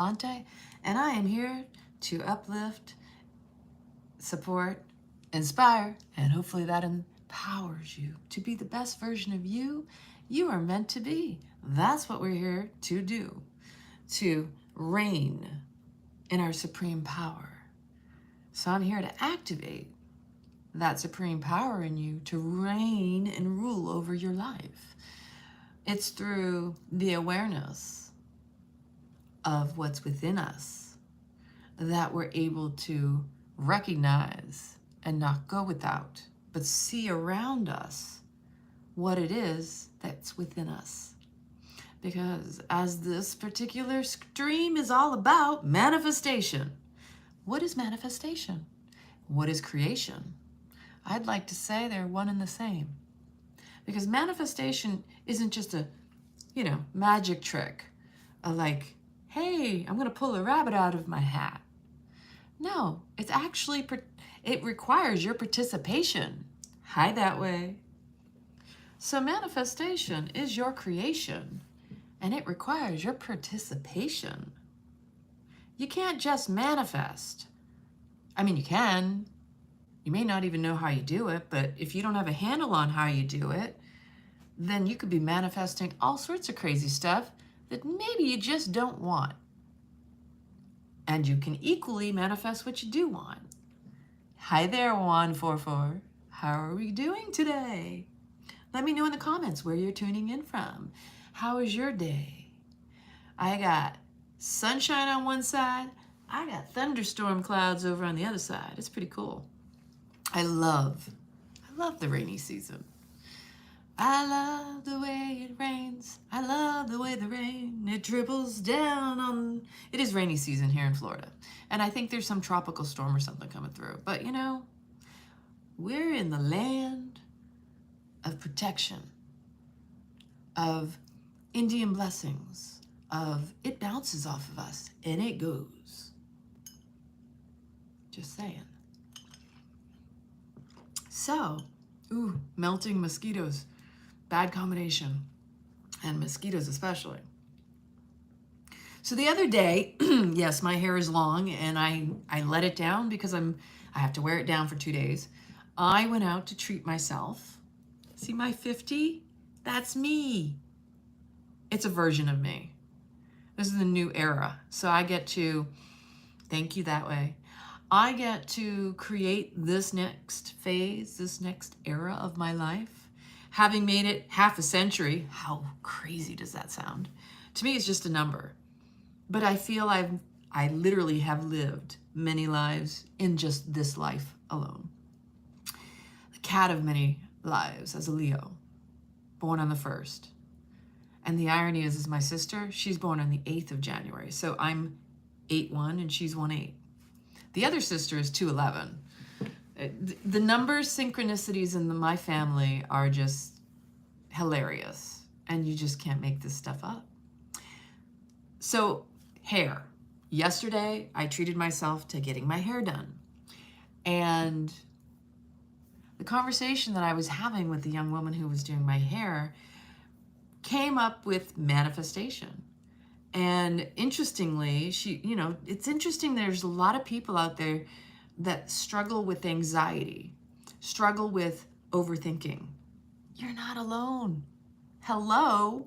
and I am here to uplift, support, inspire, and hopefully that empowers you to be the best version of you are meant to be. That's what we're here to do, to reign in our supreme power. So I'm here to activate that supreme power in you to reign and rule over your life. It's through the awareness of what's within us that we're able to recognize and not go without, but see around us what it is that's within us. Because as this particular stream is all about manifestation, what is manifestation? What is creation? I'd like to say they're one and the same. Because manifestation isn't just a, magic trick, like, hey, I'm gonna pull a rabbit out of my hat. No, it's actually, it requires your participation. Hi that way. So manifestation is your creation, and it requires your participation. You can't just manifest. I mean, you can. You may not even know how you do it, but if you don't have a handle on how you do it, then you could be manifesting all sorts of crazy stuff that maybe you just don't want. And you can equally manifest what you do want. Hi there, 144. How are we doing today? Let me know in the comments where you're tuning in from. How is your day? I got sunshine on one side. I got thunderstorm clouds over on the other side. It's pretty cool. I love the rainy season. I love the way it rains. I love the way the rain, it dribbles down on... It is rainy season here in Florida. And I think there's some tropical storm or something coming through. But we're in the land of protection, of Indian blessings, of it bounces off of us and it goes. Just saying. So, melting mosquitoes. Bad combination, and mosquitoes especially. So the other day, yes, my hair is long and I let it down because I have to wear it down for 2 days. I went out to treat myself. See my 50? That's me. It's a version of me. This is the new era. So I get to, thank you that way. I get to create this next phase, this next era of my life. Having made it half a century, how crazy does that sound? To me, it's just a number. But I feel I literally have lived many lives in just this life alone. The cat of many lives as a Leo, born on the 1st. And the irony is my sister, she's born on the 8th of January. So I'm 8-1 and she's 1-8. The other sister is 2-11. The numbers, synchronicities in my family are just hilarious, and you just can't make this stuff up. So, hair. Yesterday, I treated myself to getting my hair done. And the conversation that I was having with the young woman who was doing my hair came up with manifestation. And interestingly, it's interesting, there's a lot of people out there that struggle with anxiety, struggle with overthinking. You're not alone. Hello.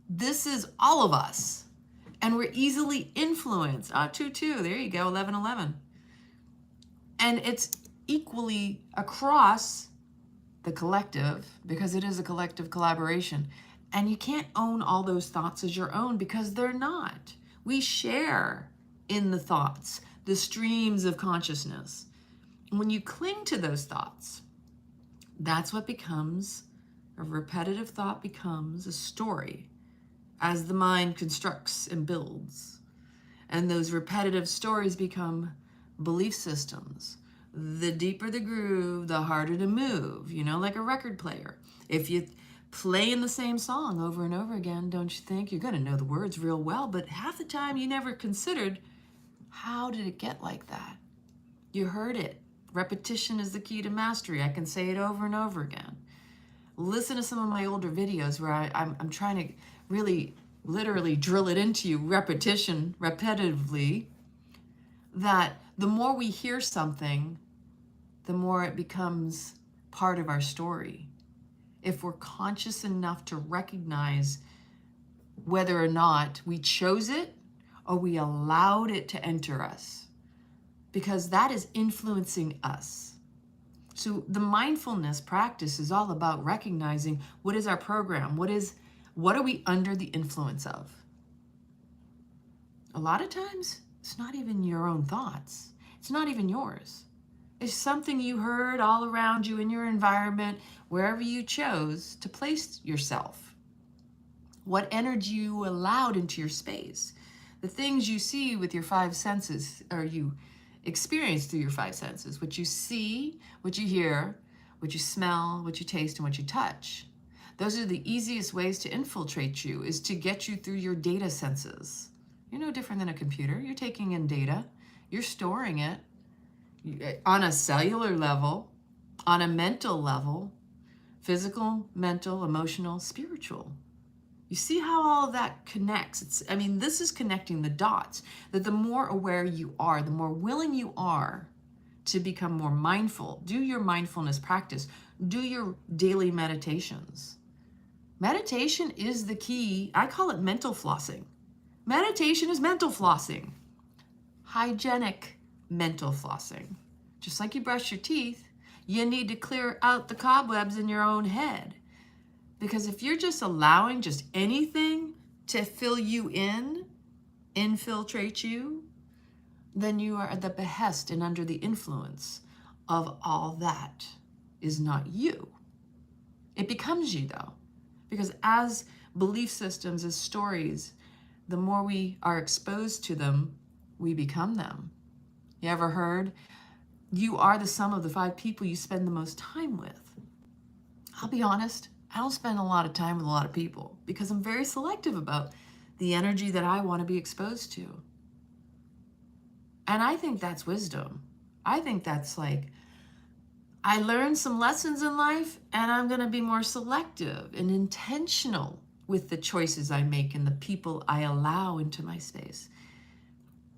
This is all of us. And we're easily influenced. 2-2, there you go, 11-11. And it's equally across the collective, because it is a collective collaboration. And you can't own all those thoughts as your own because they're not. We share in the thoughts, the streams of consciousness. When you cling to those thoughts, that's what becomes, a repetitive thought becomes a story as the mind constructs and builds. And those repetitive stories become belief systems. The deeper the groove, the harder to move, like a record player. If you play in the same song over and over again, don't you think you're going to know the words real well? But half the time you never considered, how did it get like that? You heard it. Repetition is the key to mastery. I can say it over and over again. Listen to some of my older videos where I'm trying to really literally drill it into you repetitively, that the more we hear something, the more it becomes part of our story. If we're conscious enough to recognize whether or not we chose it or we allowed it to enter us, because that is influencing us. So the mindfulness practice is all about recognizing what is our program, what are we under the influence of? A lot of times, it's not even your own thoughts. It's not even yours. It's something you heard all around you in your environment, wherever you chose to place yourself. What energy you allowed into your space. The things you see with your five senses, or you experience through your five senses. What you see, what you hear, what you smell, what you taste, and what you touch. Those are the easiest ways to infiltrate you, is to get you through your data senses. You're no different than a computer. You're taking in data. You're storing it on a cellular level, on a mental level, physical, mental, emotional, spiritual. You see how all of that connects. This is connecting the dots, that the more aware you are, the more willing you are to become more mindful. Do your mindfulness practice. Do your daily meditations. Meditation is the key. I call it mental flossing. Meditation is mental flossing. Hygienic mental flossing. Just like you brush your teeth, you need to clear out the cobwebs in your own head. Because if you're just allowing just anything to fill you in, infiltrate you, then you are at the behest and under the influence of all that is not you. It becomes you though, because as belief systems, as stories, the more we are exposed to them, we become them. You ever heard, you are the sum of the 5 people you spend the most time with? I'll be honest, I don't spend a lot of time with a lot of people because I'm very selective about the energy that I want to be exposed to. And I think that's wisdom. I think that's like, I learned some lessons in life and I'm going to be more selective and intentional with the choices I make and the people I allow into my space.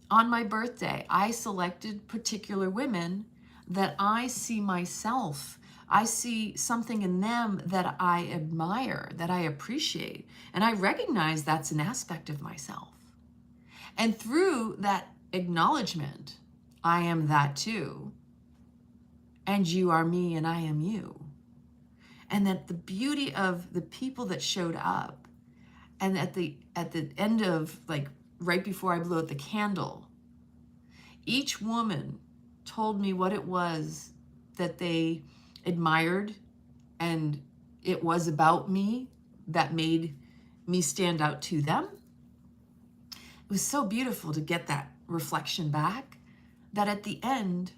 On my birthday, I selected particular women that I see myself. I see something in them that I admire, that I appreciate, and I recognize that's an aspect of myself. And through that acknowledgement, I am that too, and you are me and I am you. And that the beauty of the people that showed up, and at the end of, like, right before I blew out the candle, each woman told me what it was that they admired, and it was about me that made me stand out to them. It was so beautiful to get that reflection back, that at the end,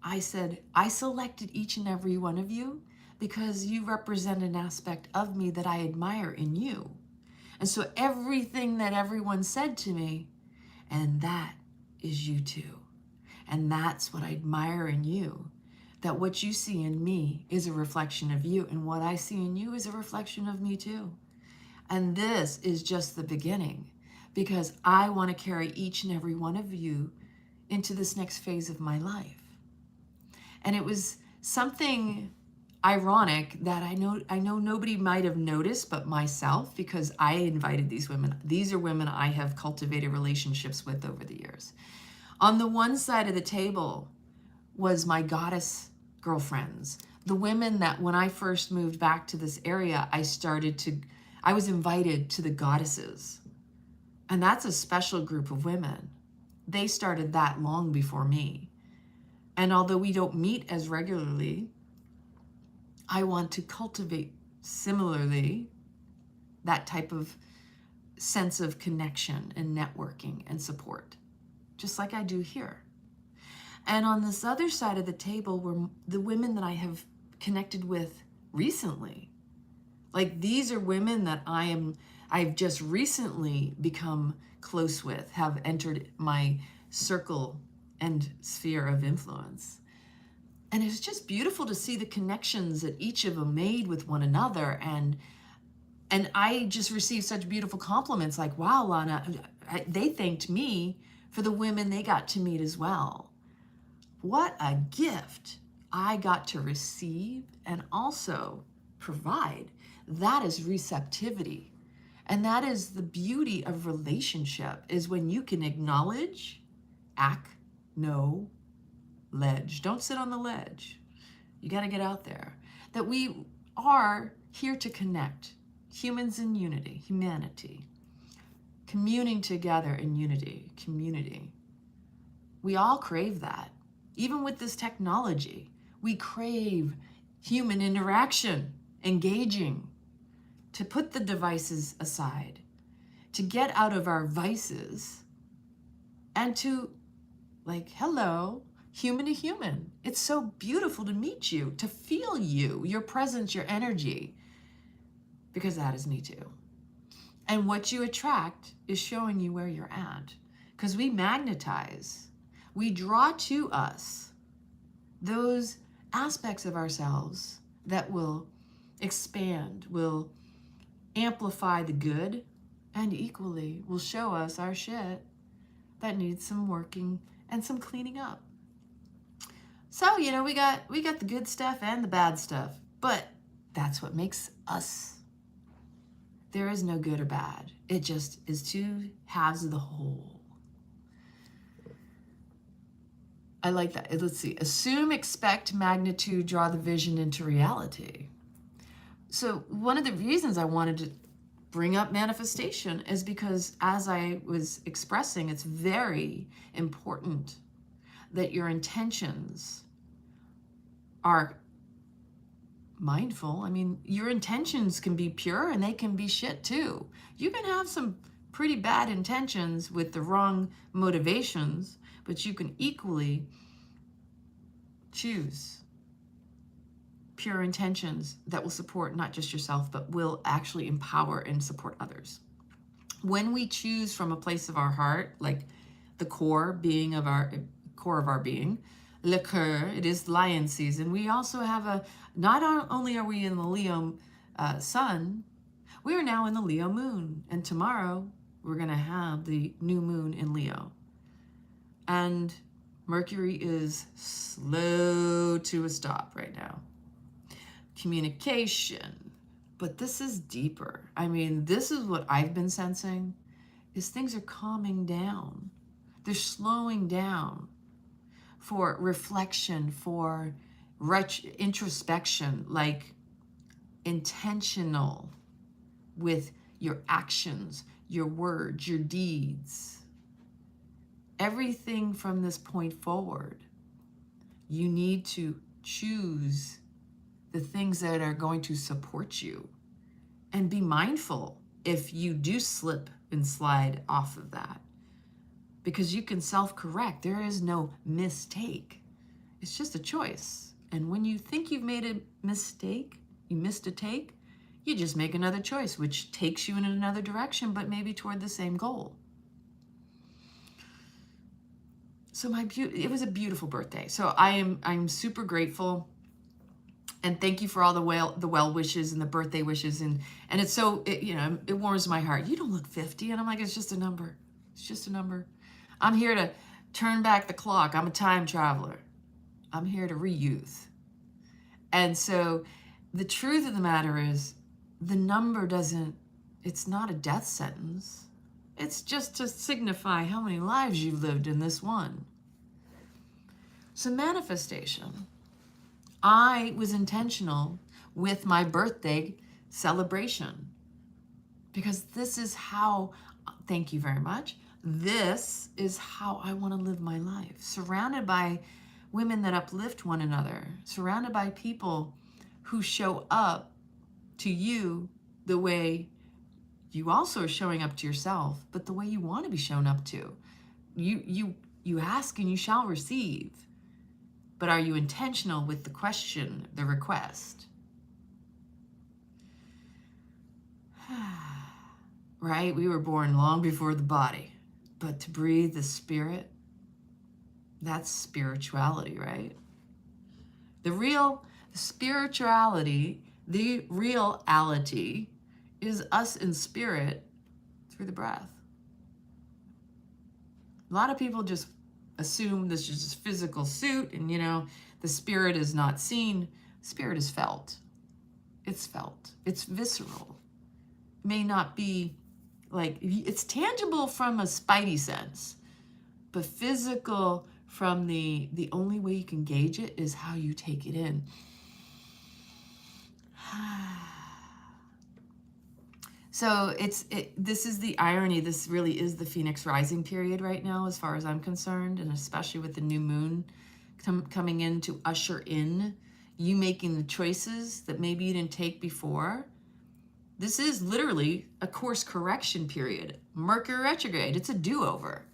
I said, I selected each and every one of you because you represent an aspect of me that I admire in you. And so everything that everyone said to me, and that is you too. And that's what I admire in you. That what you see in me is a reflection of you, and what I see in you is a reflection of me too. And this is just the beginning, because I want to carry each and every one of you into this next phase of my life. And it was something ironic that I know nobody might have noticed but myself, because I invited these women. These are women I have cultivated relationships with over the years. On the one side of the table was my goddess girlfriends, the women that when I first moved back to this area, I was invited to the goddesses. And that's a special group of women. They started that long before me. And although we don't meet as regularly, I want to cultivate similarly that type of sense of connection and networking and support, just like I do here. And on this other side of the table were the women that I have connected with recently. Like, these are women that I've just recently become close with, have entered my circle and sphere of influence. And it was just beautiful to see the connections that each of them made with one another, and And I just received such beautiful compliments like, wow, Lana, they thanked me for the women they got to meet as well. What a gift I got to receive and also provide. That is receptivity. And that is the beauty of relationship, is when you can acknowledge, ledge. Don't sit on the ledge. You got to get out there. That we are here to connect. Humans in unity, humanity. Communing together in unity, community. We all crave that. Even with this technology, we crave human interaction, engaging, to put the devices aside, to get out of our vices, and to, like, hello, human to human. It's so beautiful to meet you, to feel you, your presence, your energy, because that is me too. And what you attract is showing you where you're at, because we magnetize, we draw to us those aspects of ourselves that will expand, will amplify the good, and equally will show us our shit that needs some working and some cleaning up. So, you know, we got the good stuff and the bad stuff, but that's what makes us. There is no good or bad. It just is two halves of the whole. I like that. Let's see. Assume, expect, magnitude, draw the vision into reality. So one of the reasons I wanted to bring up manifestation is because, as I was expressing, it's very important that your intentions are mindful. I mean, your intentions can be pure and they can be shit too. You can have some pretty bad intentions with the wrong motivations, but you can equally choose pure intentions that will support not just yourself, but will actually empower and support others. When we choose from a place of our heart, like the core of our being, le cœur, it is lion season. We also have not only are we in the Leo sun, we are now in the Leo moon. And tomorrow we're going to have the new moon in Leo. And Mercury is slow to a stop right now. Communication. But this is deeper. I mean, this is what I've been sensing, is things are calming down. They're slowing down for reflection, for introspection, like intentional with your actions, your words, your deeds. Everything from this point forward, you need to choose the things that are going to support you, and be mindful if you do slip and slide off of that, because you can self-correct. There is no mistake. It's just a choice. And when you think you've made a mistake, you missed a take, you just make another choice, which takes you in another direction, but maybe toward the same goal. So it was a beautiful birthday. So I'm super grateful. And thank you for all the well wishes and the birthday wishes. And it's so, it warms my heart. You don't look 50. And I'm like, it's just a number. It's just a number. I'm here to turn back the clock. I'm a time traveler. I'm here to re-youth. And so the truth of the matter is, the number it's not a death sentence. It's just to signify how many lives you've lived in this one. So manifestation. I was intentional with my birthday celebration, because this is how, thank you very much, this is how I want to live my life. Surrounded by women that uplift one another, surrounded by people who show up to you the way you also are showing up to yourself, but the way you want to be shown up to. You ask and you shall receive. But are you intentional with the question, the request? Right? We were born long before the body. But to breathe the spirit, that's spirituality, right? The real spirituality, the reality is us in spirit through the breath. A lot of people just assume this is just physical suit and, you know, the spirit is not seen. Spirit is felt. It's felt. It's visceral. May not be like, it's tangible from a spidey sense, but physical from the only way you can gauge it is how you take it in. So this is the irony. This really is the Phoenix rising period right now, as far as I'm concerned, and especially with the new moon coming in to usher in you making the choices that maybe you didn't take before. This is literally a course correction period. Mercury retrograde, it's a do-over.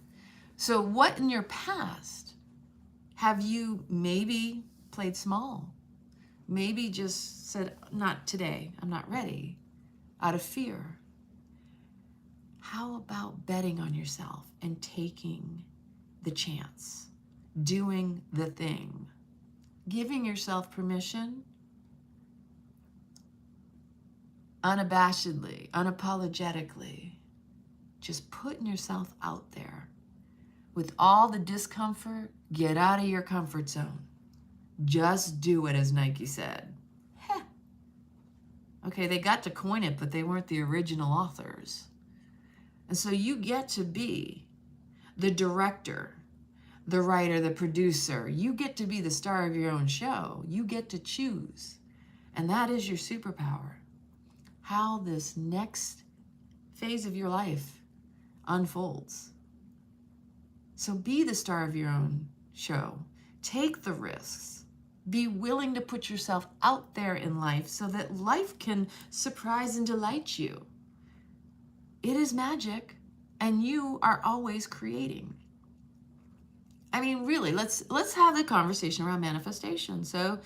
So what in your past have you maybe played small? Maybe just said, not today, I'm not ready, out of fear. How about betting on yourself and taking the chance, doing the thing, giving yourself permission, unabashedly, unapologetically, just putting yourself out there. With all the discomfort, get out of your comfort zone. Just do it, as Nike said. Heh. Okay, they got to coin it, but they weren't the original authors. And so you get to be the director, the writer, the producer. You get to be the star of your own show. You get to choose. And that is your superpower. How this next phase of your life unfolds. So be the star of your own show. Take the risks. Be willing to put yourself out there in life so that life can surprise and delight you. It is magic, and you are always creating. I mean, really, let's have the conversation around manifestation. So,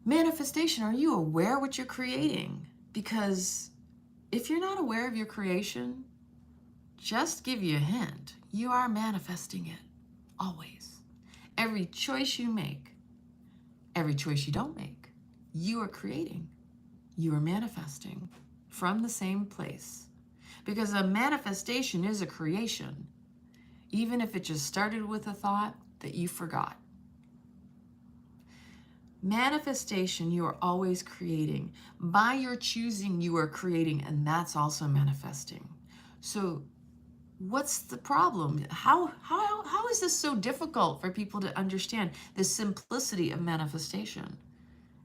manifestation, are you aware what you're creating? Because if you're not aware of your creation, just give you a hint. You are manifesting it, always. Every choice you make, every choice you don't make, you are creating. You are manifesting from the same place. Because a manifestation is a creation, even if it just started with a thought that you forgot. Manifestation, you are always creating. By your choosing, you are creating, and that's also manifesting. So what's the problem? How is this so difficult for people to understand the simplicity of manifestation?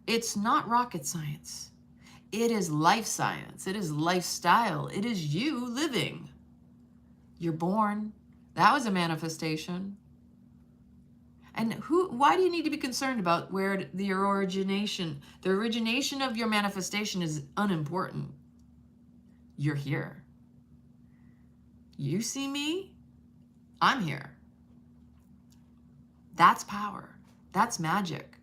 It's not rocket science. It is life science. It is lifestyle. It is you living. You're born. That was a manifestation. And why do you need to be concerned about where the origination of your manifestation is unimportant? You're here. You see me? I'm here. That's power. That's magic.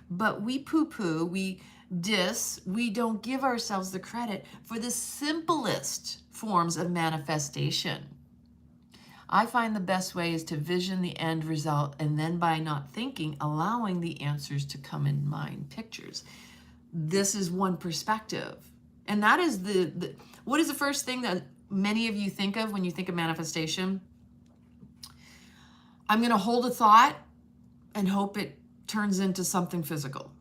But we poo-poo, we don't give ourselves the credit for the simplest forms of manifestation. I find the best way is to vision the end result, and then by not thinking, allowing the answers to come in mind pictures. This is one perspective. And that is what is the first thing that many of you think of when you think of manifestation? I'm going to hold a thought and hope it turns into something physical.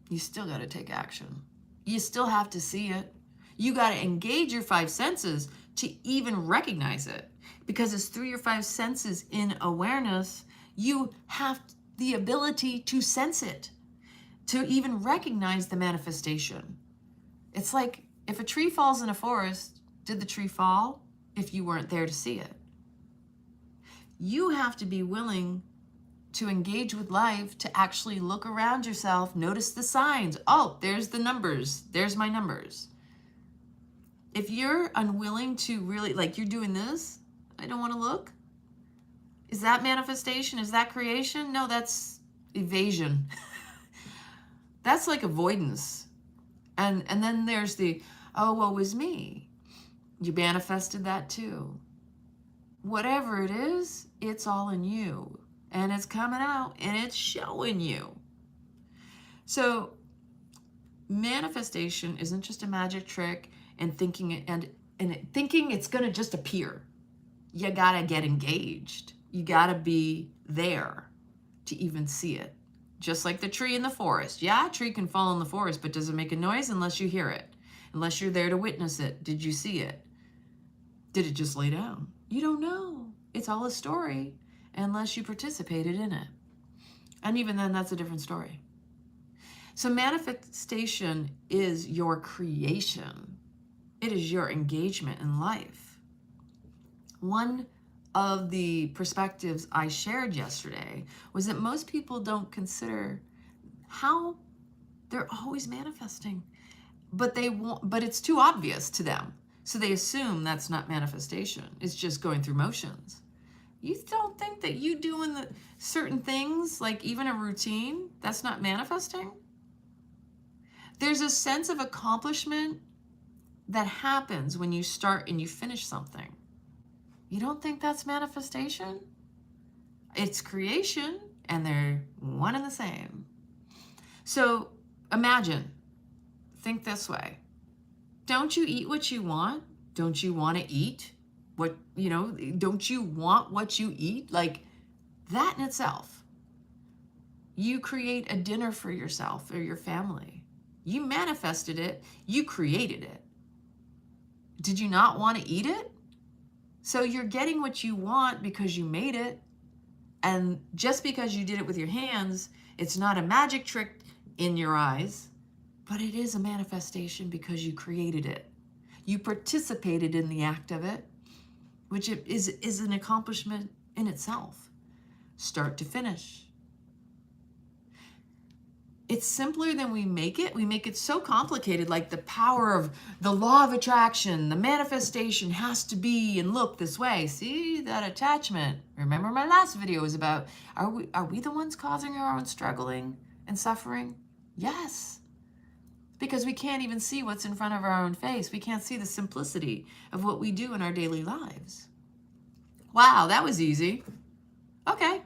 You still got to take action. You still have to see it. You got to engage your five senses to even recognize it, because it's through your five senses in awareness, you have the ability to sense it, to even recognize the manifestation. It's like if a tree falls in a forest, did the tree fall if you weren't there to see it? You have to be willing to engage with life, to actually look around yourself, notice the signs. Oh, there's the numbers. There's my numbers. If you're unwilling to really, like you're doing this, I don't want to look. Is that manifestation? Is that creation? No, that's evasion. That's like avoidance. And then there's the, oh, woe is me. You manifested that too. Whatever it is, it's all in you. And it's coming out and it's showing you. So manifestation isn't just a magic trick and thinking thinking it's going to just appear. You got to get engaged. You got to be there to even see it. Just like the tree in the forest. Yeah, a tree can fall in the forest, but does it make a noise unless you hear it? Unless you're there to witness it. Did you see it? Did it just lay down? You don't know. It's all a story unless you participated in it. And even then, that's a different story. So manifestation is your creation. It is your engagement in life. One of the perspectives I shared yesterday was that most people don't consider how they're always manifesting, but it's too obvious to them. So they assume that's not manifestation. It's just going through motions. You don't think that you doing the certain things, like even a routine, that's not manifesting? There's a sense of accomplishment that happens when you start and you finish something. You don't think that's manifestation? It's creation, and they're one and the same. So imagine, think this way. Don't you eat what you want? Don't you want to eat what, don't you want what you eat? Like that in itself. You create a dinner for yourself or your family. You manifested it. You created it. Did you not want to eat it? So you're getting what you want because you made it. And just because you did it with your hands, it's not a magic trick in your eyes, but it is a manifestation because you created it. You participated in the act of it, which is an accomplishment in itself, start to finish. It's simpler than we make it. We make it so complicated, like the power of the law of attraction, the manifestation has to be and look this way. See that attachment? Remember my last video was about, are we the ones causing our own struggling and suffering? Yes. Because we can't even see what's in front of our own face. We can't see the simplicity of what we do in our daily lives. Wow, that was easy. Okay.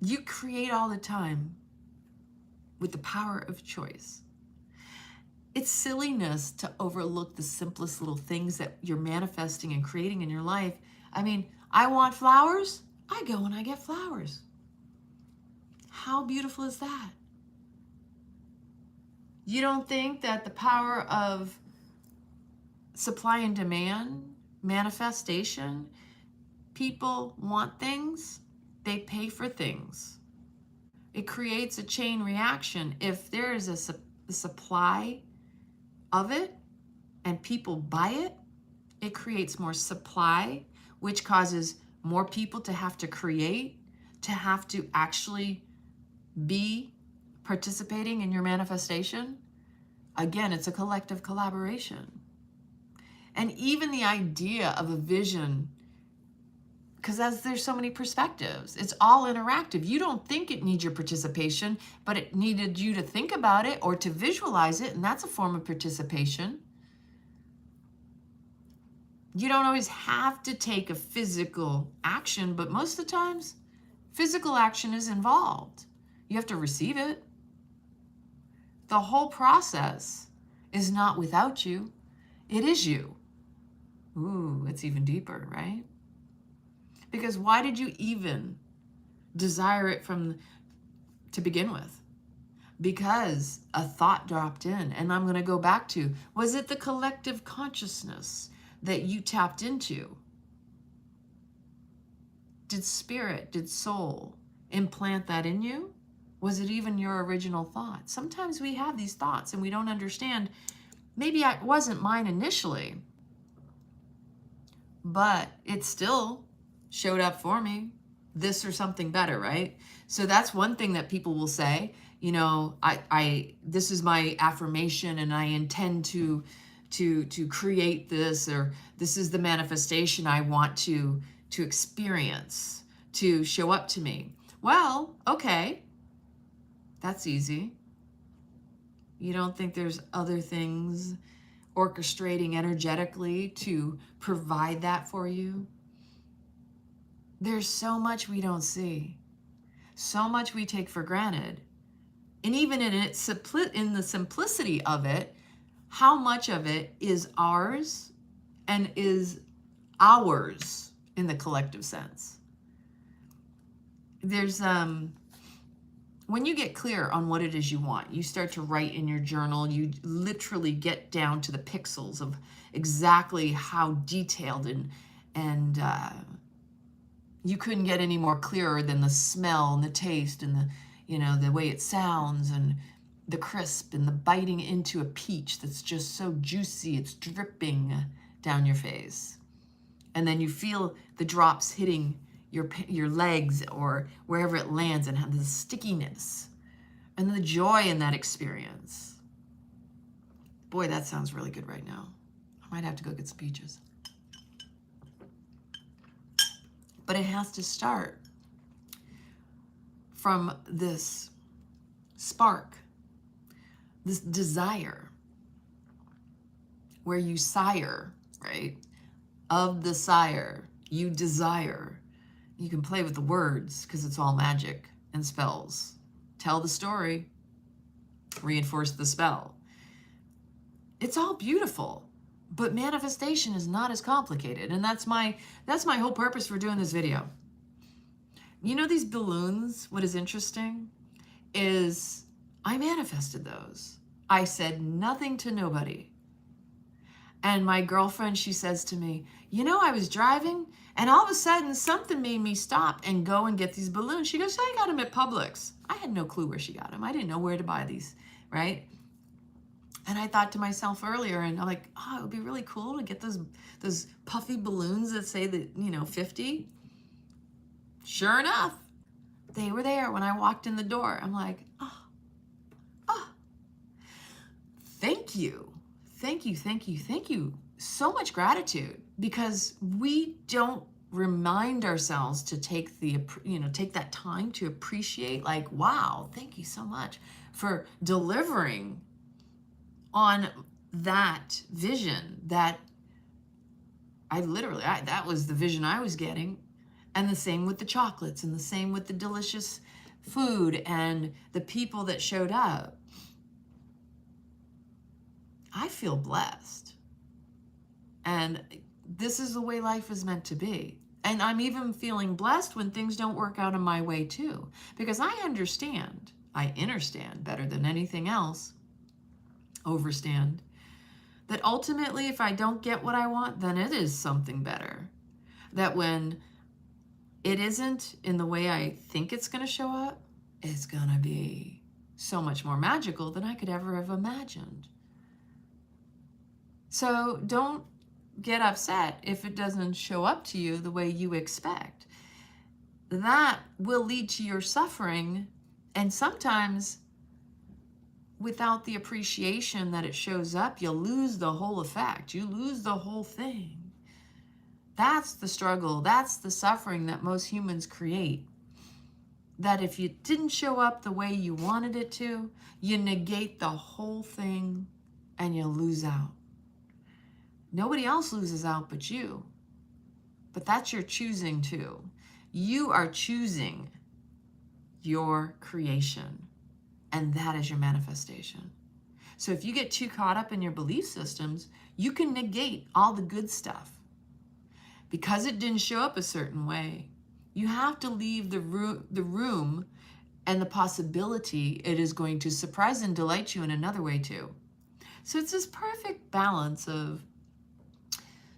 You create all the time with the power of choice. It's silliness to overlook the simplest little things that you're manifesting and creating in your life. I mean, I want flowers. I go and I get flowers. How beautiful is that? You don't think that the power of supply and demand, manifestation, people want things, they pay for things. It creates a chain reaction. If there is a supply of it and people buy it, it creates more supply, which causes more people to have to create, to have to actually be participating in your manifestation. Again, it's a collective collaboration. And even the idea of a vision, because there's so many perspectives, it's all interactive. You don't think it needs your participation, but it needed you to think about it or to visualize it, and that's a form of participation. You don't always have to take a physical action, but most of the times, physical action is involved. You have to receive it. The whole process is not without you. It is you. Ooh, it's even deeper, right? Because why did you even desire it to begin with? Because a thought dropped in. And I'm going to go back to, was it the collective consciousness that you tapped into? Did spirit, did soul implant that in you? Was it even your original thought? Sometimes we have these thoughts and we don't understand. Maybe it wasn't mine initially, but it still showed up for me, this or something better, right? So that's one thing that people will say, this is my affirmation and I intend to create this, or this is the manifestation I want to experience, to show up to me. Well, okay, that's easy. You don't think there's other things orchestrating energetically to provide that for you? There's so much we don't see, so much we take for granted And even in the simplicity of it, how much of it is ours and is ours in the collective sense. There's, when you get clear on what it is you want, you start to write in your journal, you literally get down to the pixels of exactly how detailed and you couldn't get any more clearer than the smell and the taste and the, you know, the way it sounds and the crisp and the biting into a peach that's just so juicy, it's dripping down your face. And then you feel the drops hitting your legs or wherever it lands and have the stickiness and the joy in that experience. Boy, that sounds really good right now. I might have to go get some peaches. But it has to start from this spark, this desire, where you sire, right? Of the sire, you desire. You can play with the words because it's all magic and spells. Tell the story, reinforce the spell. It's all beautiful, but manifestation is not as complicated. And that's my whole purpose for doing this video. You know these balloons, what is interesting is I manifested those. I said nothing to nobody. And my girlfriend, she says to me, you know, I was driving and all of a sudden something made me stop and go and get these balloons. She goes, I got them at Publix. I had no clue where she got them. I didn't know where to buy these, right? And I thought to myself earlier, and I'm like, oh, it would be really cool to get those puffy balloons that say that, you know, 50. Sure enough, they were there when I walked in the door. I'm like, oh, thank you. Thank you, thank you, thank you. So much gratitude, because we don't remind ourselves to take that time to appreciate, like, wow, thank you so much for delivering on that vision that that was the vision I was getting. And the same with the chocolates and the same with the delicious food and the people that showed up. I feel blessed. And this is the way life is meant to be. And I'm even feeling blessed when things don't work out in my way too. Because I understand better than anything else, overstand, that ultimately if I don't get what I want, then it is something better. That when it isn't in the way I think it's going to show up, it's going to be so much more magical than I could ever have imagined. So don't get upset if it doesn't show up to you the way you expect. That will lead to your suffering, and sometimes without the appreciation that it shows up, you'll lose the whole effect. You lose the whole thing. That's the struggle. That's the suffering that most humans create. That if it didn't show up the way you wanted it to, you negate the whole thing and you lose out. Nobody else loses out but you. But that's your choosing too. You are choosing your creation, and that is your manifestation. So if you get too caught up in your belief systems, you can negate all the good stuff. Because it didn't show up a certain way, you have to leave the room and the possibility it is going to surprise and delight you in another way too. So it's this perfect balance of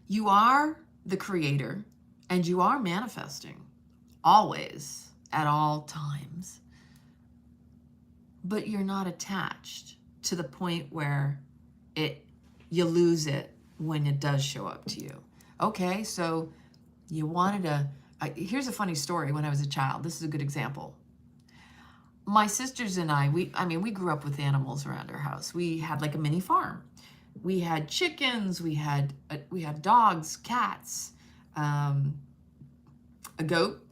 you are the creator and you are manifesting always at all times, but you're not attached to the point where you lose it when it does show up to you. Okay, so you wanted here's a funny story. When I was a child, this is a good example. My sisters and I grew up with animals around our house. We had like a mini farm. We had chickens, we had dogs, cats, a goat.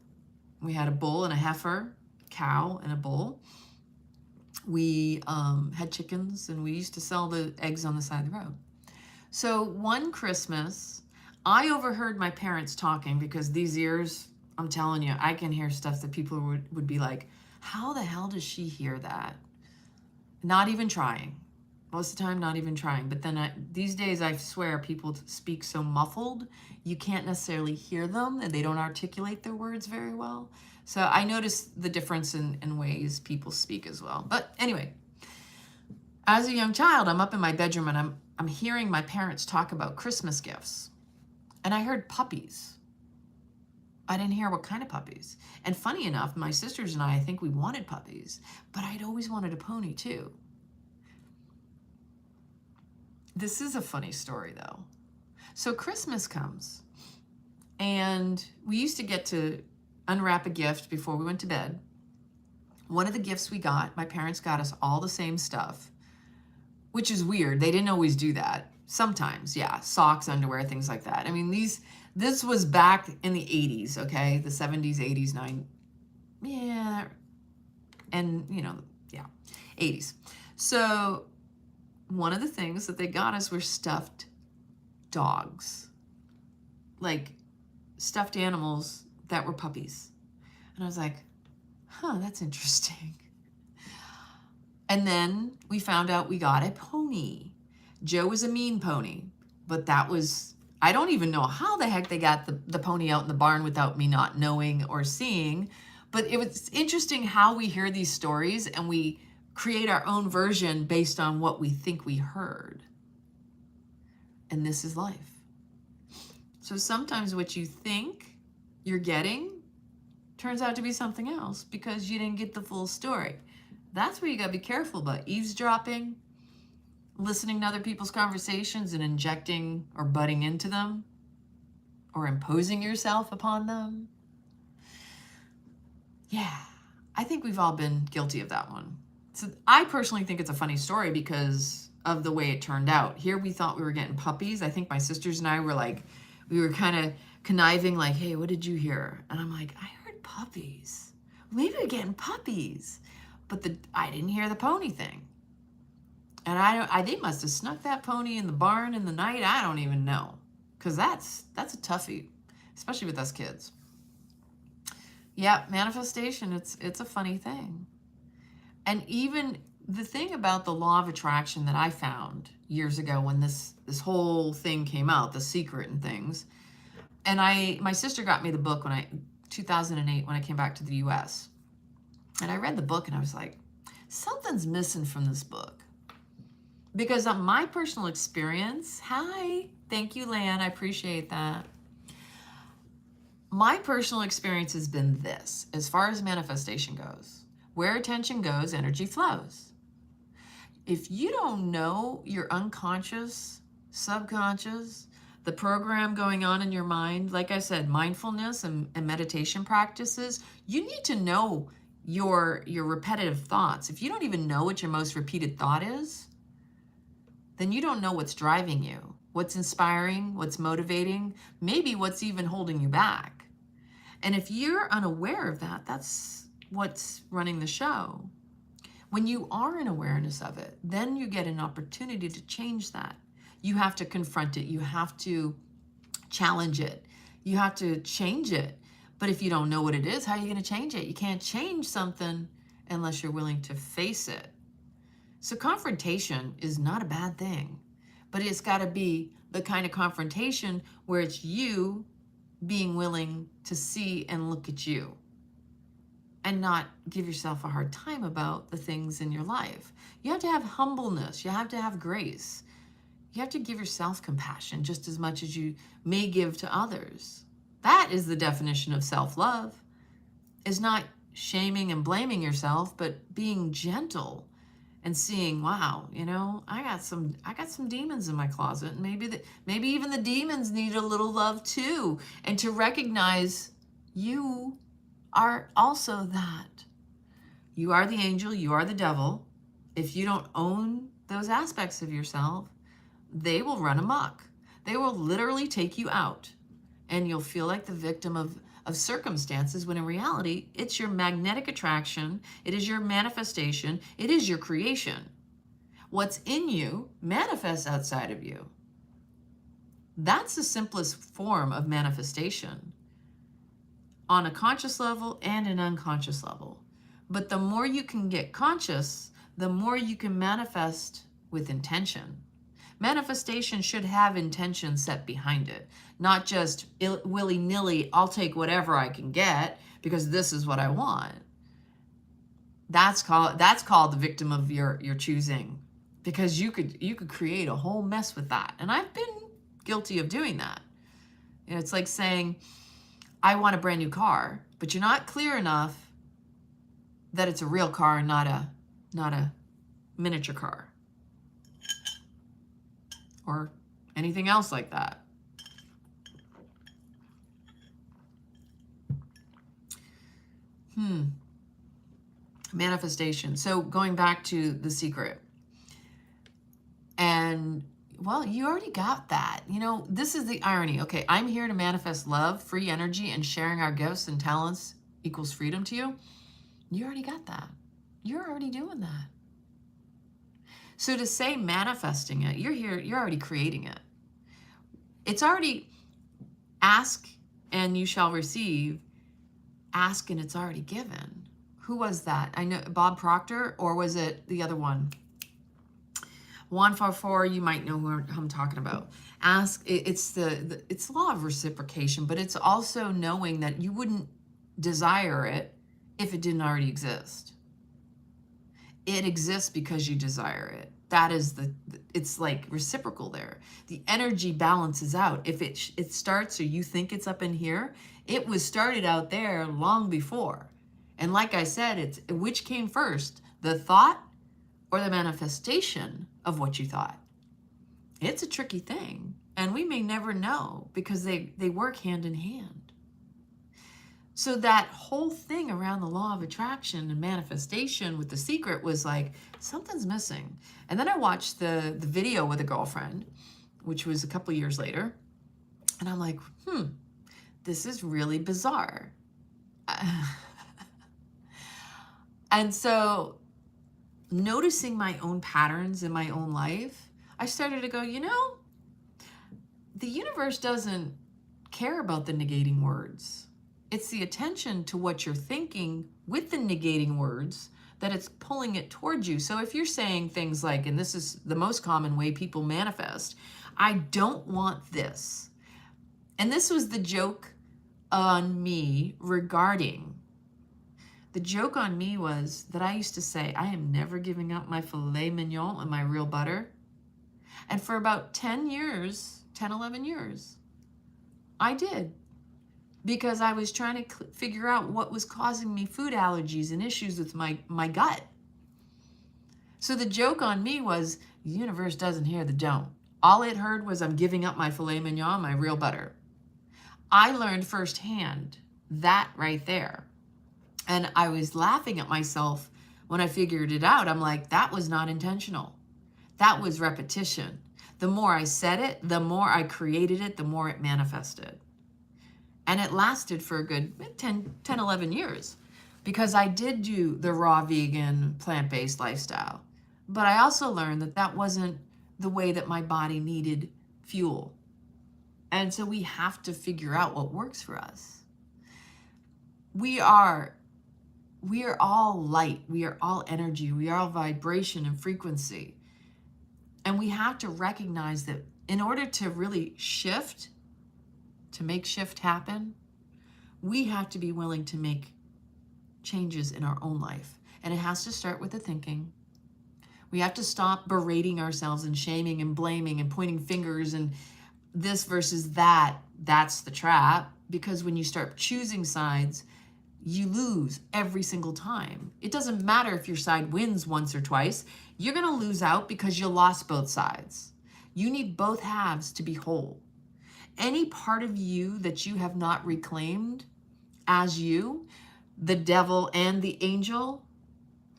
We had a bull and a heifer, a cow and a bull. We had chickens, and we used to sell the eggs on the side of the road. So one Christmas, I overheard my parents talking, because these ears, I'm telling you, I can hear stuff that people would be like, how the hell does she hear that? Not even trying. Most of the time, not even trying. But then these days, I swear, people speak so muffled, you can't necessarily hear them, and they don't articulate their words very well. So I noticed the difference in ways people speak as well. But anyway, as a young child, I'm up in my bedroom, and I'm hearing my parents talk about Christmas gifts. And I heard puppies. I didn't hear what kind of puppies. And funny enough, my sisters and I think we wanted puppies, but I'd always wanted a pony too. This is a funny story though. So Christmas comes, and we used to get to unwrap a gift before we went to bed. One of the gifts we got, my parents got us all the same stuff, which is weird. They didn't always do that. Sometimes, yeah, socks, underwear, things like that. I mean, this was back in the 80s, okay? The 70s, 80s, 90s, yeah, and, you know, yeah, 80s. So one of the things that they got us were stuffed dogs, like stuffed animals that were puppies. And I was like, huh, that's interesting. And then we found out we got a pony. Joe was a mean pony, but that was, I don't even know how the heck they got the pony out in the barn without me not knowing or seeing. But it was interesting how we hear these stories and we create our own version based on what we think we heard. And this is life. So sometimes what you think you're getting turns out to be something else because you didn't get the full story. That's where you gotta be careful about eavesdropping, listening to other people's conversations and injecting or butting into them or imposing yourself upon them. Yeah, I think we've all been guilty of that one. So I personally think it's a funny story because of the way it turned out. Here we thought we were getting puppies. I think my sisters and I were like, we were kind of conniving like, hey, what did you hear? And I'm like, I heard puppies. Maybe we're getting puppies. But I didn't hear the pony thing. And they must have snuck that pony in the barn in the night. I don't even know. Because that's a toughie, especially with us kids. Yeah, manifestation, it's a funny thing. And even the thing about the law of attraction that I found years ago when this whole thing came out, The Secret and things, and my sister got me the book 2008 when I came back to the US. And I read the book and I was like, something's missing from this book. Because of my personal experience, hi, thank you, Lan, I appreciate that. My personal experience has been this, as far as manifestation goes. Where attention goes, energy flows. If you don't know your unconscious, subconscious, the program going on in your mind, like I said, mindfulness and meditation practices, you need to know your repetitive thoughts. If you don't even know what your most repeated thought is, then you don't know what's driving you, what's inspiring, what's motivating, maybe what's even holding you back. And if you're unaware of that, that's what's running the show. When you are in awareness of it, then you get an opportunity to change that. You have to confront it. You have to challenge it. You have to change it. But if you don't know what it is, how are you going to change it? You can't change something unless you're willing to face it. So confrontation is not a bad thing, but it's got to be the kind of confrontation where it's you being willing to see and look at you and not give yourself a hard time about the things in your life. You have to have humbleness. You have to have grace. You have to give yourself compassion just as much as you may give to others. That is the definition of self-love, is not shaming and blaming yourself, but being gentle and seeing, wow, you know, I got some demons in my closet, and maybe even the demons need a little love too, and to recognize you are also that. You are the angel, you are the devil. If you don't own those aspects of yourself, they will run amok. They will literally take you out, and you'll feel like the victim of circumstances, when in reality, it's your magnetic attraction, it is your manifestation, it is your creation. What's in you manifests outside of you. That's the simplest form of manifestation on a conscious level and an unconscious level. But the more you can get conscious, the more you can manifest with intention. Manifestation should have intention set behind it, not just willy-nilly, I'll take whatever I can get because this is what I want. That's called the victim of your choosing, because you could create a whole mess with that. And I've been guilty of doing that. You know, it's like saying, I want a brand new car, but you're not clear enough that it's a real car and not a miniature car or anything else like that. Manifestation. So going back to The Secret. And, well, you already got that. You know, this is the irony. Okay, I'm here to manifest love, free energy, and sharing our gifts and talents equals freedom to you. You already got that. You're already doing that. So to say manifesting it, you're already creating it. It's already ask and you shall receive. Ask and it's already given. Who was that? I know Bob Proctor, or was it the other one? Juan Farfor, you might know who I'm talking about. Ask, it's it's law of reciprocation, but it's also knowing that you wouldn't desire it if it didn't already exist. It exists because you desire it. That is it's like reciprocal there. The energy balances out. If it starts or you think it's up in here, it was started out there long before. And like I said, it's which came first, the thought or the manifestation of what you thought. It's a tricky thing, and we may never know because they work hand in hand. So that whole thing around the law of attraction and manifestation with The Secret was like, something's missing. And then I watched the video with a girlfriend, which was a couple years later, and I'm like, this is really bizarre. And so noticing my own patterns in my own life, I started to go, you know, the universe doesn't care about the negating words. It's the attention to what you're thinking with the negating words that it's pulling it towards you. So if you're saying things like, and this is the most common way people manifest, I don't want this. And this was the joke on me regarding. The joke on me was that I used to say, I am never giving up my filet mignon and my real butter. And for about 10 years, 10, 11 years, I did. Because I was trying to figure out what was causing me food allergies and issues with my gut. So the joke on me was, the universe doesn't hear the don't. All it heard was I'm giving up my filet mignon, my real butter. I learned firsthand that right there. And I was laughing at myself when I figured it out. I'm like, that was not intentional. That was repetition. The more I said it, the more I created it, the more it manifested. And it lasted for a good 10, 11 years because I did do the raw vegan plant-based lifestyle. But I also learned that that wasn't the way that my body needed fuel. And so we have to figure out what works for us. We are all light. We are all energy. We are all vibration and frequency. And we have to recognize that in order to really shift, to make shift happen, we have to be willing to make changes in our own life. And it has to start with the thinking. We have to stop berating ourselves and shaming and blaming and pointing fingers and this versus that. That's the trap. Because when you start choosing sides, you lose every single time. It doesn't matter if your side wins once or twice. You're going to lose out because you lost both sides. You need both halves to be whole. Any part of you that you have not reclaimed as you, the devil and the angel,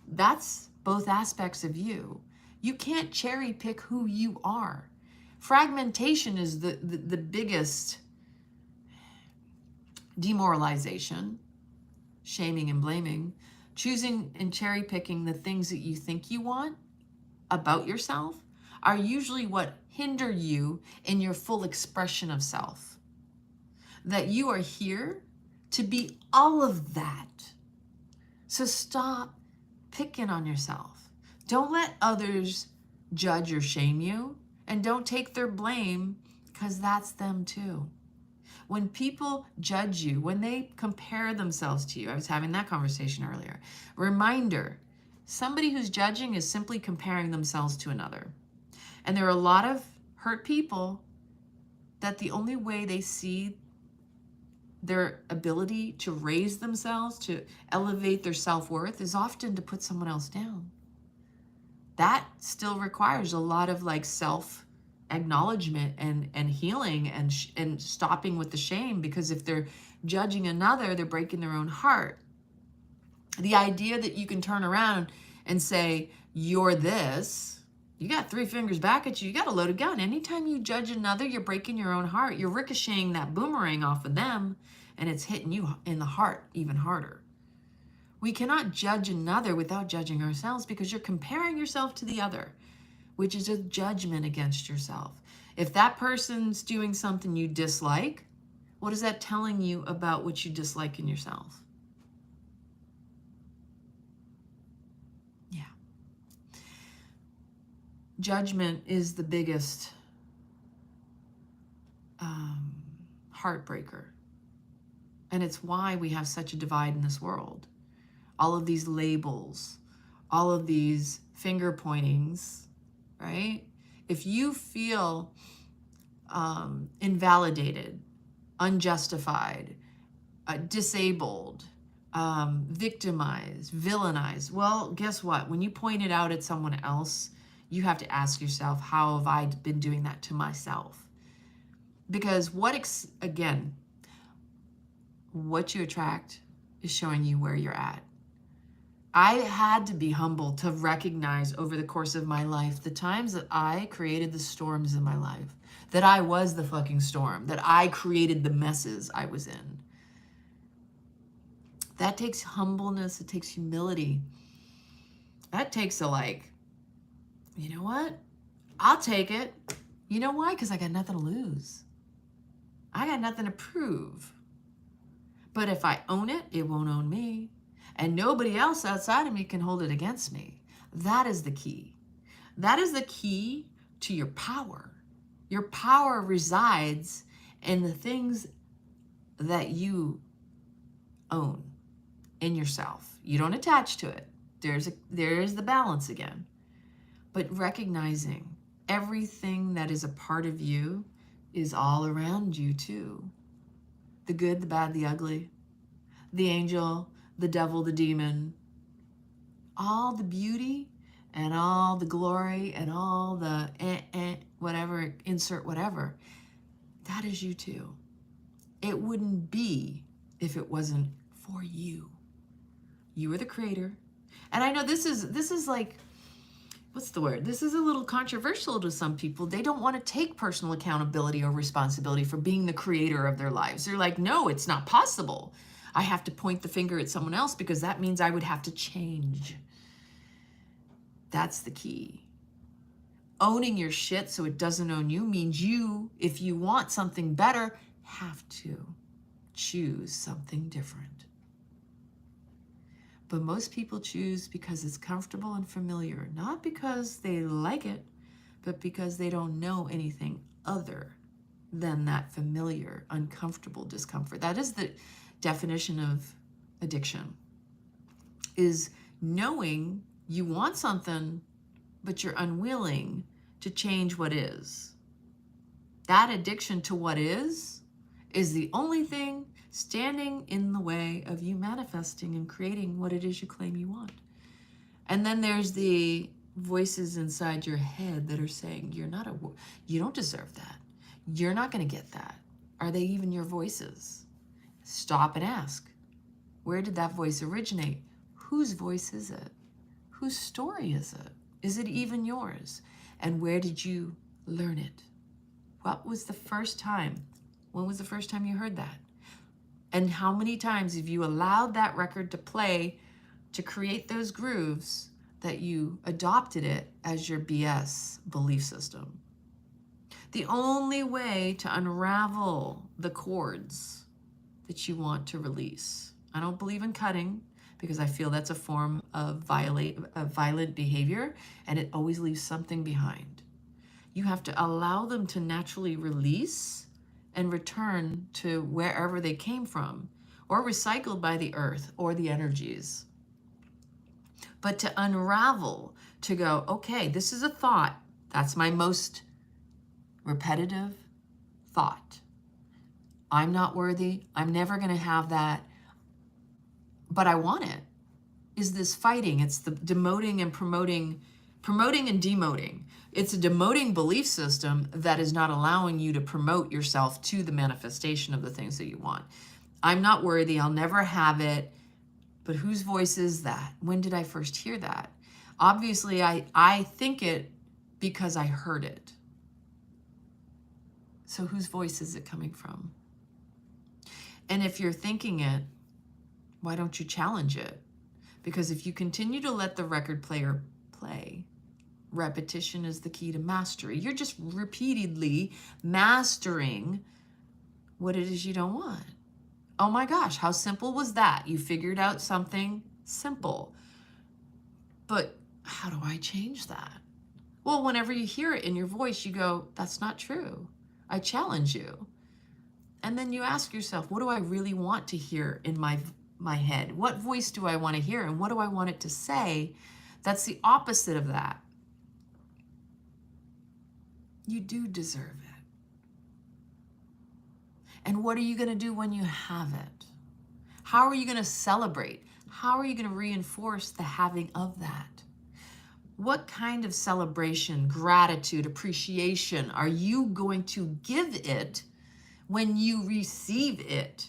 that's both aspects of you. You can't cherry pick who you are. Fragmentation is the biggest demoralization, shaming and blaming, choosing and cherry picking the things that you think you want about yourself are usually what hinder you in your full expression of self. That you are here to be all of that. So stop picking on yourself. Don't let others judge or shame you, and don't take their blame, because that's them too. When people judge you, when they compare themselves to you, I was having that conversation earlier. Reminder, somebody who's judging is simply comparing themselves to another. And there are a lot of hurt people that the only way they see their ability to raise themselves, to elevate their self-worth, is often to put someone else down. That still requires a lot of like self-acknowledgement and healing and stopping with the shame, because if they're judging another, they're breaking their own heart. The idea that you can turn around and say, you're this, you got 3 fingers back at you, you got a loaded gun. Anytime you judge another, you're breaking your own heart. You're ricocheting that boomerang off of them, and it's hitting you in the heart even harder. We cannot judge another without judging ourselves, because you're comparing yourself to the other, which is a judgment against yourself. If that person's doing something you dislike, what is that telling you about what you dislike in yourself? Yeah. Judgment is the biggest heartbreaker. And it's why we have such a divide in this world. All of these labels, all of these finger pointings, right? If you feel invalidated, unjustified, disabled, victimized, villainized, well, guess what? When you point it out at someone else, you have to ask yourself, how have I been doing that to myself? Because again, what you attract is showing you where you're at. I had to be humble to recognize over the course of my life the times that I created the storms in my life, that I was the fucking storm, that I created the messes I was in. That takes humbleness, it takes humility. That takes you know what? I'll take it. You know why? Because I got nothing to lose. I got nothing to prove. But if I own it, it won't own me. And nobody else outside of me can hold it against me. That is the key. That is the key to your power. Your power resides in the things that you own in yourself. You don't attach to it. There's the balance again. But recognizing everything that is a part of you is all around you too. The good, the bad, the ugly, the angel, the devil, the demon, all the beauty and all the glory and all the whatever, insert whatever, that is you too. It wouldn't be if it wasn't for you. You are the creator. And I know this is like, what's the word? This is a little controversial to some people. They don't want to take personal accountability or responsibility for being the creator of their lives. They're like, no, it's not possible. I have to point the finger at someone else because that means I would have to change. That's the key. Owning your shit so it doesn't own you means you, if you want something better, have to choose something different. But most people choose because it's comfortable and familiar, not because they like it, but because they don't know anything other than that familiar, uncomfortable discomfort. That is the definition of addiction, is knowing you want something, but you're unwilling to change what is. That addiction to what is the only thing standing in the way of you manifesting and creating what it is you claim you want. And then there's the voices inside your head that are saying, you don't deserve that. You're not going to get that. Are they even your voices? Stop and ask, where did that voice originate? Whose voice is it? Whose story is it? Is it even yours? And where did you learn it? What was the first time? When was the first time you heard that? And how many times have you allowed that record to play to create those grooves that you adopted it as your BS belief system? The only way to unravel the cords that you want to release. I don't believe in cutting because I feel that's a form of violent behavior, and it always leaves something behind. You have to allow them to naturally release and return to wherever they came from, or recycled by the earth or the energies. But to unravel, to go, okay, this is a thought. That's my most repetitive thought. I'm not worthy. I'm never going to have that. But I want it. Is this fighting? It's the demoting and promoting and demoting. It's a demoting belief system that is not allowing you to promote yourself to the manifestation of the things that you want. I'm not worthy. I'll never have it. But whose voice is that? When did I first hear that? Obviously, I think it because I heard it. So whose voice is it coming from? And if you're thinking it, why don't you challenge it? Because if you continue to let the record player play, repetition is the key to mastery. You're just repeatedly mastering what it is you don't want. Oh my gosh, how simple was that? You figured out something simple. But how do I change that? Well, whenever you hear it in your voice, you go, that's not true. I challenge you. And then you ask yourself, what do I really want to hear in my head? What voice do I want to hear? And what do I want it to say? That's the opposite of that. You do deserve it. And what are you going to do when you have it? How are you going to celebrate? How are you going to reinforce the having of that? What kind of celebration, gratitude, appreciation are you going to give it when you receive it?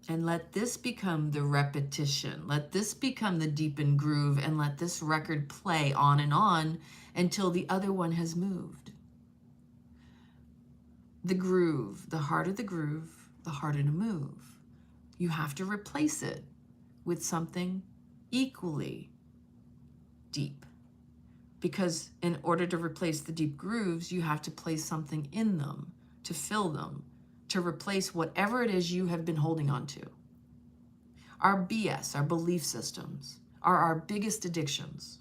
And let this become the repetition. Let this become the deepened groove, and let this record play on and on until the other one has moved. The groove, the harder the groove, the harder to move. You have to replace it with something equally deep. Because in order to replace the deep grooves, you have to place something in them to fill them, to replace whatever it is you have been holding on to. Our BS, our belief systems, are our biggest addictions.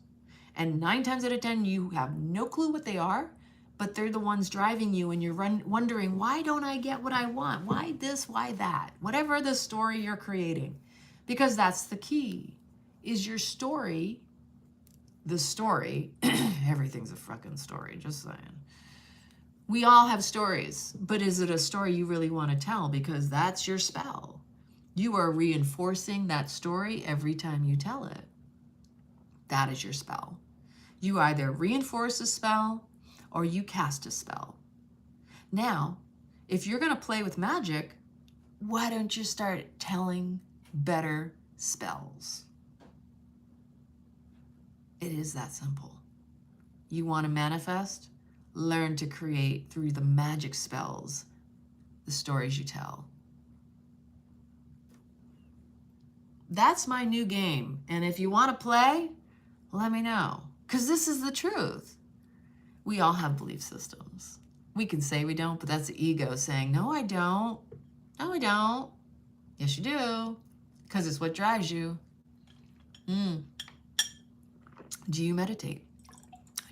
And 9 times out of 10, you have no clue what they are, but they're the ones driving you, and you're wondering, why don't I get what I want? Why this, why that? Whatever the story you're creating. Because that's the key. Is your story the story? Everything's a fucking story, just saying. We all have stories, but is it a story you really want to tell? Because that's your spell. You are reinforcing that story every time you tell it. That is your spell. You either reinforce a spell or you cast a spell. Now, if you're going to play with magic, why don't you start telling better spells? It is that simple. You want to manifest? Learn to create through the magic spells, the stories you tell. That's my new game. And if you want to play, let me know. Because this is the truth. We all have belief systems. We can say we don't, but that's the ego saying, no, I don't. No, I don't. Yes, you do. Because it's what drives you. Do you meditate?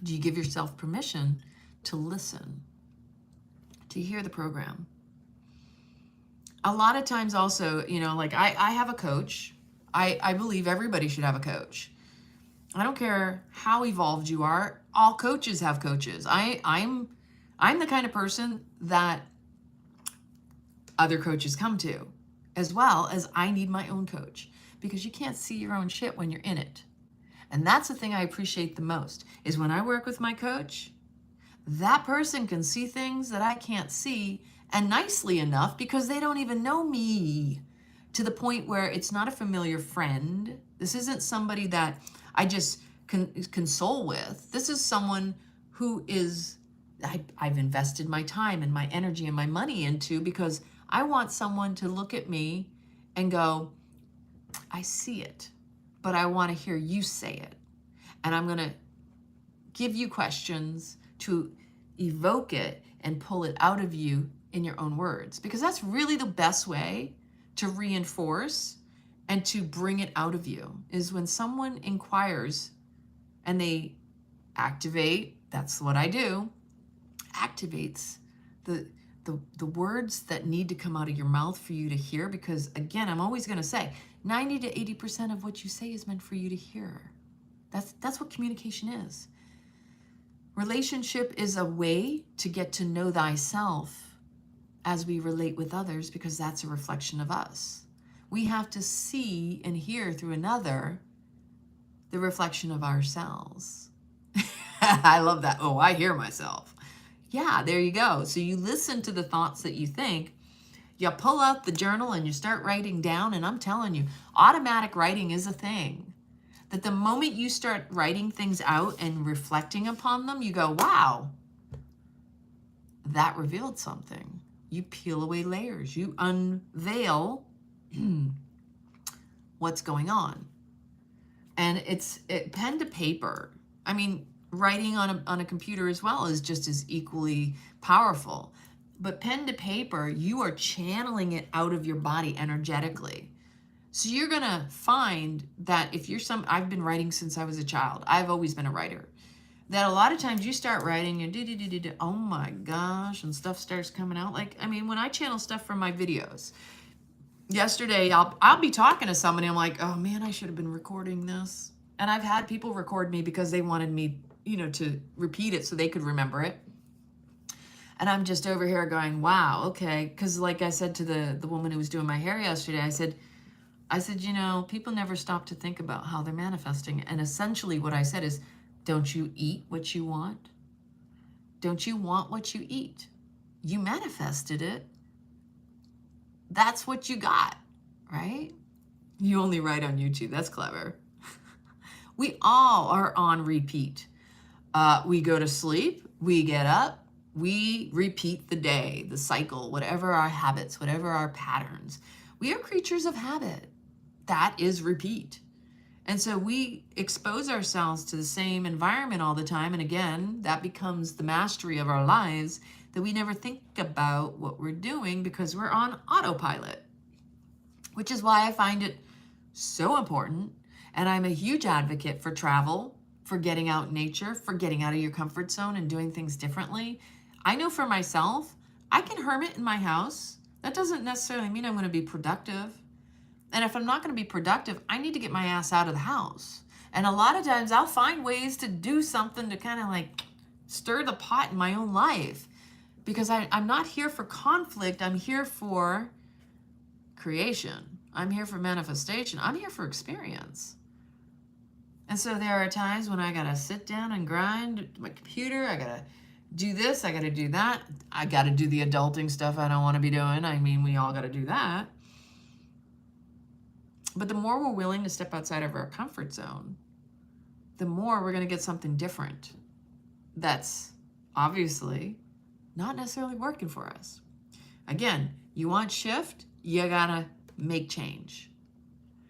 Do you give yourself permission to listen, to hear the program? A lot of times also, you know, like I have a coach. I believe everybody should have a coach. I don't care how evolved you are. All coaches have coaches. I'm the kind of person that other coaches come to, as well as I need my own coach, because you can't see your own shit when you're in it. And that's the thing I appreciate the most, is when I work with my coach, that person can see things that I can't see, and nicely enough, because they don't even know me, to the point where it's not a familiar friend. This isn't somebody that I just console with. This is someone who is, I've invested my time and my energy and my money into, because I want someone to look at me and go, I see it, but I want to hear you say it. And I'm going to give you questions to evoke it and pull it out of you in your own words, because that's really the best way to reinforce and to bring it out of you is when someone inquires and they activate, that's what I do, activates the words that need to come out of your mouth for you to hear. Because again, I'm always going to say 90 to 80% of what you say is meant for you to hear. That's what communication is. Relationship is a way to get to know thyself as we relate with others, because that's a reflection of us. We have to see and hear through another the reflection of ourselves. I love that. Oh, I hear myself. Yeah, there you go. So you listen to the thoughts that you think, you pull out the journal and you start writing down, and I'm telling you, automatic writing is a thing. That the moment you start writing things out and reflecting upon them, you go, wow, that revealed something. You peel away layers. You unveil what's going on. And it's pen to paper. I mean, writing on a computer as well is just as equally powerful. But pen to paper, you are channeling it out of your body energetically. So you're going to find that if you're I've been writing since I was a child. I've always been a writer. That a lot of times you start writing and oh my gosh, and stuff starts coming out. Like, I mean, when I channel stuff from my videos, yesterday I'll be talking to somebody, I'm like, oh man, I should have been recording this. And I've had people record me because they wanted me, to repeat it so they could remember it. And I'm just over here going, wow, okay. Because like I said to the woman who was doing my hair yesterday, I said, people never stop to think about how they're manifesting. And essentially what I said is, don't you eat what you want? Don't you want what you eat? You manifested it. That's what you got, right? You only write on YouTube. That's clever. We all are on repeat. We go to sleep, we get up, we repeat the day, the cycle, whatever our habits, whatever our patterns. We are creatures of habit. That is repeat. And so we expose ourselves to the same environment all the time. And again, that becomes the mastery of our lives, that we never think about what we're doing because we're on autopilot, which is why I find it so important. And I'm a huge advocate for travel, for getting out in nature, for getting out of your comfort zone and doing things differently. I know for myself, I can hermit in my house. That doesn't necessarily mean I'm going to be productive. And if I'm not going to be productive, I need to get my ass out of the house. And a lot of times I'll find ways to do something to kind of like stir the pot in my own life, because I'm not here for conflict. I'm here for creation. I'm here for manifestation. I'm here for experience. And so there are times when I got to sit down and grind my computer. I got to do this. I got to do that. I got to do the adulting stuff I don't want to be doing. I mean, we all got to do that. But the more we're willing to step outside of our comfort zone, the more we're going to get something different that's obviously not necessarily working for us. Again, you want shift, you got to make change.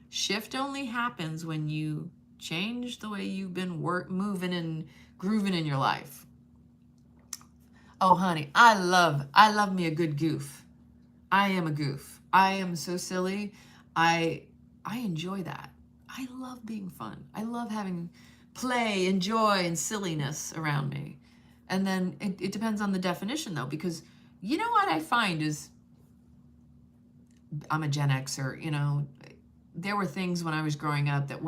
Shift only happens when you change the way you've been moving and grooving in your life. Oh, honey, I love me a good goof. I am a goof. I am so silly. I enjoy that. I love being fun. I love having play and joy and silliness around me. And then it depends on the definition, though, because you know what I find is, I'm a Gen Xer, there were things when I was growing up that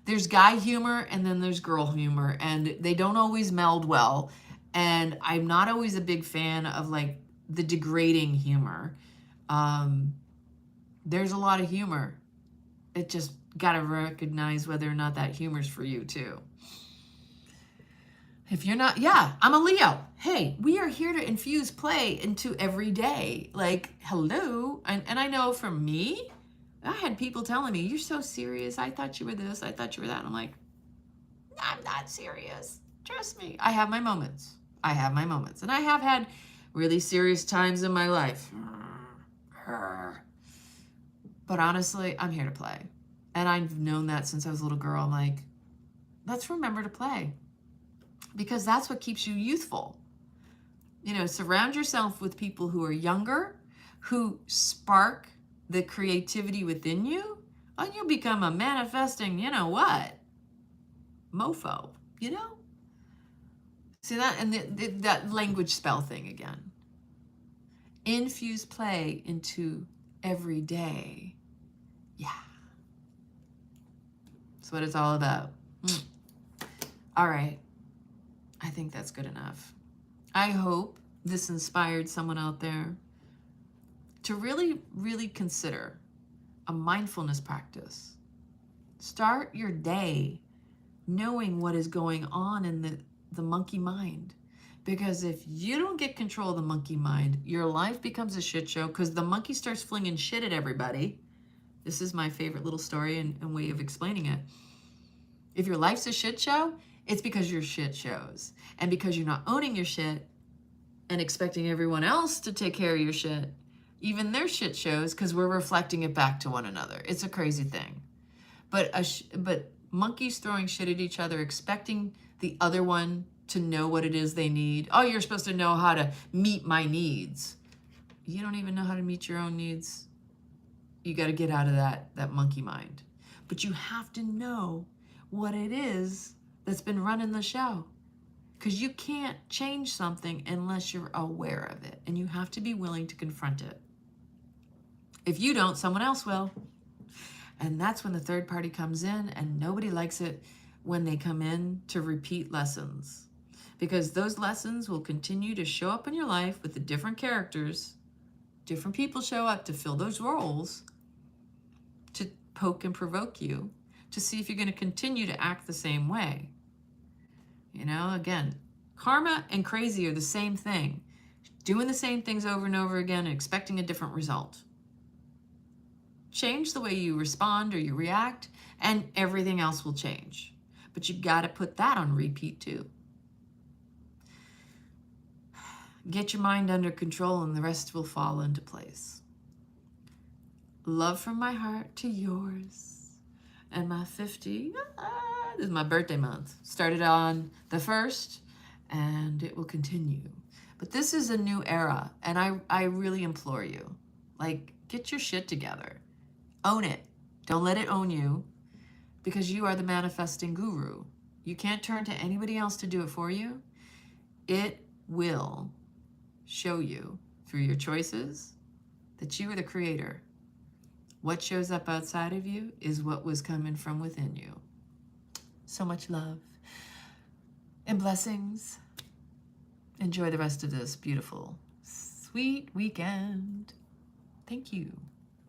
there's guy humor and then there's girl humor, and they don't always meld well. And I'm not always a big fan of like the degrading humor. There's a lot of humor. It just got to recognize whether or not that humor's for you too. If you're not, yeah, I'm a Leo. Hey, we are here to infuse play into every day. Like, hello. And I know for me, I had people telling me, you're so serious. I thought you were this. I thought you were that. And I'm like, I'm not serious. Trust me. I have my moments. I have my moments. And I have had really serious times in my life. But honestly, I'm here to play. And I've known that since I was a little girl. I'm like, let's remember to play. Because that's what keeps you youthful. Surround yourself with people who are younger, who spark the creativity within you, and you'll become a manifesting, you know what, mofo, you know? See that? And that language spell thing again. Infuse play into every day. Yeah. That's what it's all about. All right. I think that's good enough. I hope this inspired someone out there to really, really consider a mindfulness practice. Start your day knowing what is going on in the monkey mind. Because if you don't get control of the monkey mind, your life becomes a shit show because the monkey starts flinging shit at everybody. This is my favorite little story and way of explaining it. If your life's a shit show, it's because you're shit shows. And because you're not owning your shit and expecting everyone else to take care of your shit, even their shit shows, because we're reflecting it back to one another. It's a crazy thing. But monkeys throwing shit at each other, expecting the other one to know what it is they need. Oh, you're supposed to know how to meet my needs. You don't even know how to meet your own needs. You got to get out of that monkey mind. But you have to know what it is that's been running the show. Because you can't change something unless you're aware of it. And you have to be willing to confront it. If you don't, someone else will. And that's when the third party comes in, and nobody likes it when they come in to repeat lessons. Because those lessons will continue to show up in your life with the different characters. Different people show up to fill those roles, to poke and provoke you, to see if you're going to continue to act the same way. You know, again, karma and crazy are the same thing. Doing the same things over and over again and expecting a different result. Change the way you respond or you react, and everything else will change. But you got to put that on repeat too. Get your mind under control and the rest will fall into place. Love from my heart to yours. And my 50, this is my birthday month. Started on the 1st and it will continue. But this is a new era, and I really implore you, like, get your shit together. Own it. Don't let it own you, because you are the manifesting guru. You can't turn to anybody else to do it for you. It will show you through your choices that you are the creator. What shows up outside of you is what was coming from within you. So much love and blessings. Enjoy the rest of this beautiful, sweet weekend. Thank you.